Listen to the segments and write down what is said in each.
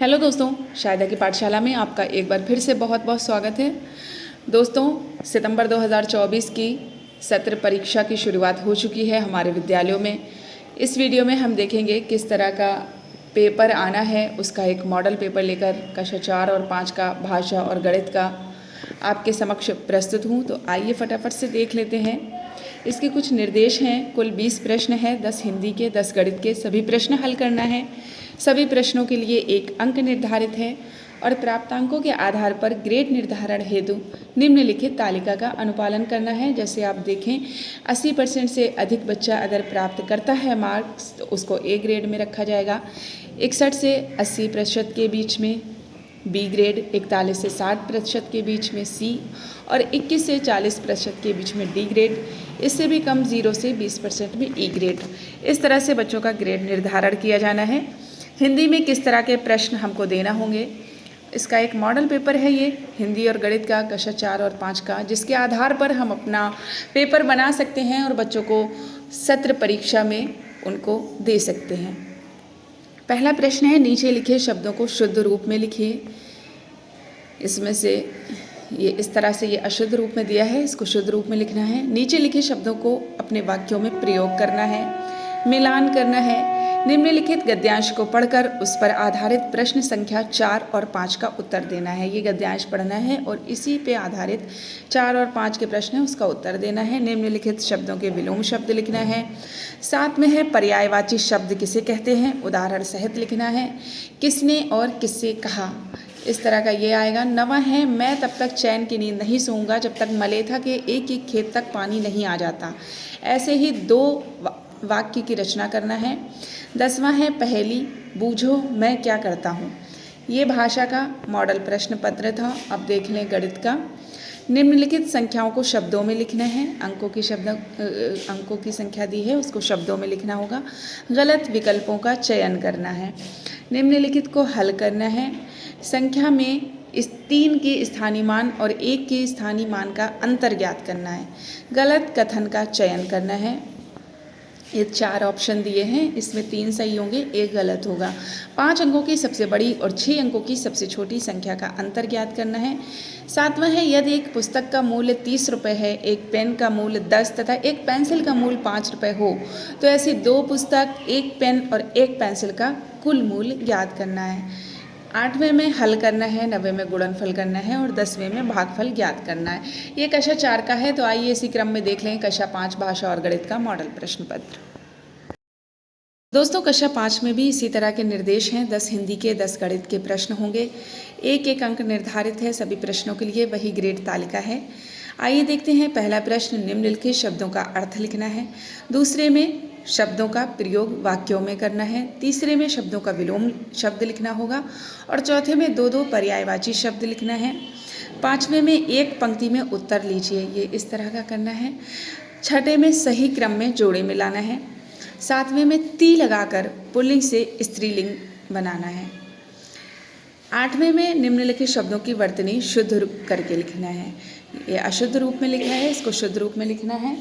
Hello दोस्तों, शायदा की पाठशाला में आपका एक बार फिर से बहुत बहुत स्वागत है। दोस्तों, सितंबर 2024 की सत्र परीक्षा की शुरुआत हो चुकी है हमारे विद्यालयों में। इस वीडियो में हम देखेंगे किस तरह का पेपर आना है। उसका एक मॉडल पेपर लेकर कक्षा 4 और 5 का भाषा और गणित का आपके समक्ष प्रस्तुत हूँ। तो आइए फटाफट से देख लेते हैं। इसके कुछ निर्देश हैं। कुल 20 प्रश्न हैं, 10 हिंदी के, 10 गणित के। सभी प्रश्न हल करना है। सभी प्रश्नों के लिए 1 अंक निर्धारित है और प्राप्तांकों के आधार पर ग्रेड निर्धारण हेतु निम्नलिखित तालिका का अनुपालन करना है। जैसे आप देखें, 80% से अधिक बच्चा अगर प्राप्त करता है मार्क्स तो उसको ए ग्रेड में रखा जाएगा। 61 से 80% के बीच में बी ग्रेड, 41 से 60% के बीच में सी और 21 से 40% के बीच में डी ग्रेड। इससे भी कम 0 से 20% में ई ग्रेड। इस तरह से बच्चों का ग्रेड निर्धारण किया जाना है। हिंदी में किस तरह के प्रश्न हमको देना होंगे, इसका एक मॉडल पेपर है ये हिंदी और गणित का कक्षा 4 और 5 का, जिसके आधार पर हम अपना पेपर बना सकते हैं और बच्चों को सत्र परीक्षा में उनको दे सकते हैं। पहला प्रश्न है, नीचे लिखे शब्दों को शुद्ध रूप में लिखिए। इसमें से ये इस तरह से ये अशुद्ध रूप में दिया है, इसको शुद्ध रूप में लिखना है। नीचे लिखे शब्दों को अपने वाक्यों में प्रयोग करना है, मिलान करना है। निम्नलिखित गद्यांश को पढ़कर उस पर आधारित प्रश्न संख्या 4 और 5 का उत्तर देना है। ये गद्यांश पढ़ना है और इसी पे आधारित 4 और 5 के प्रश्न है उसका उत्तर देना है। निम्नलिखित शब्दों के विलोम शब्द लिखना है। साथ में है पर्यायवाची शब्द किसे कहते हैं, उदाहरण सहित लिखना है। किसने और किससे कहा, इस तरह का ये आएगा। नवा है, मैं तब तक चैन की नींद नहीं सोऊंगा जब तक मलेथा के एक एक खेत तक पानी नहीं आ जाता। ऐसे ही 2 वाक्य की रचना करना है। 10वां है, पहेली बूझो मैं क्या करता हूँ। ये भाषा का मॉडल प्रश्न पत्र था। अब देख लें गणित का। निम्नलिखित संख्याओं को शब्दों में लिखना है। अंकों की संख्या दी है उसको शब्दों में लिखना होगा। गलत विकल्पों का चयन करना है। निम्नलिखित को हल करना है। संख्या में इस 3 के स्थानीय मान और 1 के स्थानीय मान का अंतर ज्ञात करना है। गलत कथन का चयन करना है। ये 4 ऑप्शन दिए हैं, इसमें 3 सही होंगे, 1 गलत होगा। 5 अंकों की सबसे बड़ी और 6 अंकों की सबसे छोटी संख्या का अंतर ज्ञात करना है। 7वां है, यदि एक पुस्तक का मूल्य 30 रुपये है, एक पेन का मूल्य 10 तथा एक पेंसिल का मूल्य 5 रुपये हो तो ऐसी 2 पुस्तक, 1 पेन और 1 पेंसिल का कुल मूल्य ज्ञात करना है। 8वें में हल करना है, 9वें में गुणनफल करना है और 10वें में भागफल ज्ञात करना है। ये कक्षा 4 का है। तो आइए इसी क्रम में देख लें कक्षा 5 भाषा और गणित का मॉडल प्रश्न पत्र। दोस्तों, कक्षा 5 में भी इसी तरह के निर्देश हैं। 10 हिंदी के, 10 गणित के प्रश्न होंगे। 1-1 अंक निर्धारित है सभी प्रश्नों के लिए, वही ग्रेड तालिका है। आइए देखते हैं। पहला प्रश्न, निम्नलिखित शब्दों का अर्थ लिखना है। दूसरे में शब्दों का प्रयोग वाक्यों में करना है। तीसरे में शब्दों का विलोम शब्द लिखना होगा और चौथे में 2-2 पर्यायवाची शब्द लिखना है। 5वें में एक पंक्ति में उत्तर लीजिए, ये इस तरह का करना है। 6ठे में सही क्रम में जोड़े मिलाना है। 7वें में ती लगाकर पुल्लिंग से स्त्रीलिंग बनाना है। 8वें में निम्नलिखित शब्दों की वर्तनी शुद्ध करके लिखना है। ये अशुद्ध रूप में लिखा है, इसको शुद्ध रूप में लिखना है।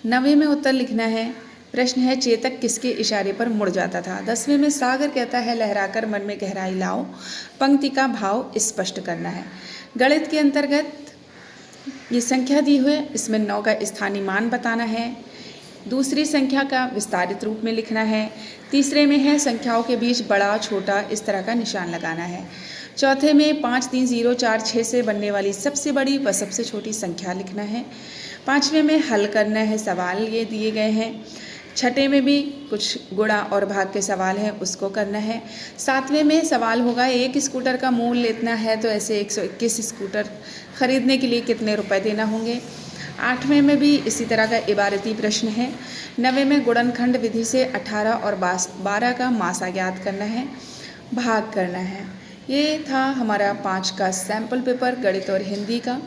9वें में उत्तर लिखना है। प्रश्न है, चेतक किसके इशारे पर मुड़ जाता था। 10वें में सागर कहता है लहराकर मन में गहराई लाओ। पंक्ति का भाव स्पष्ट करना है। गणित के अंतर्गत ये संख्या दी हुई है, इसमें 9 का स्थानीय मान बताना है। दूसरी संख्या का विस्तारित रूप में लिखना है। तीसरे में है संख्याओं के बीच बड़ा छोटा इस तरह का निशान लगाना है। चौथे में 5, 3, 0, 4, 6 से बनने वाली सबसे बड़ी व सबसे छोटी संख्या लिखना है। 5वें में हल करना है, सवाल ये दिए गए हैं। 6ठे में भी कुछ गुणा और भाग के सवाल हैं, उसको करना है। 7वें में सवाल होगा, एक स्कूटर का मूल्य इतना है तो ऐसे 121 स्कूटर खरीदने के लिए कितने रुपए देना होंगे। 8वें में भी इसी तरह का इबारती प्रश्न है। 9वें में गुणनखंड विधि से 18 और 12 का मासा ज्ञात करना है, भाग करना है। ये था हमारा 5 का सैम्पल पेपर गणित और हिंदी का।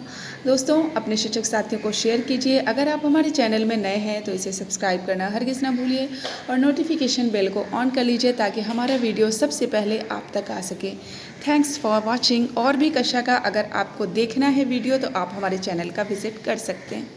दोस्तों, अपने शिक्षक साथियों को शेयर कीजिए। अगर आप हमारे चैनल में नए हैं तो इसे सब्सक्राइब करना हरगिज़ ना भूलिए और नोटिफिकेशन बेल को ऑन कर लीजिए ताकि हमारा वीडियो सबसे पहले आप तक आ सके। Thanks for watching. और भी कक्षा का अगर आपको देखना है वीडियो तो आप हमारे चैनल का विजिट कर सकते हैं।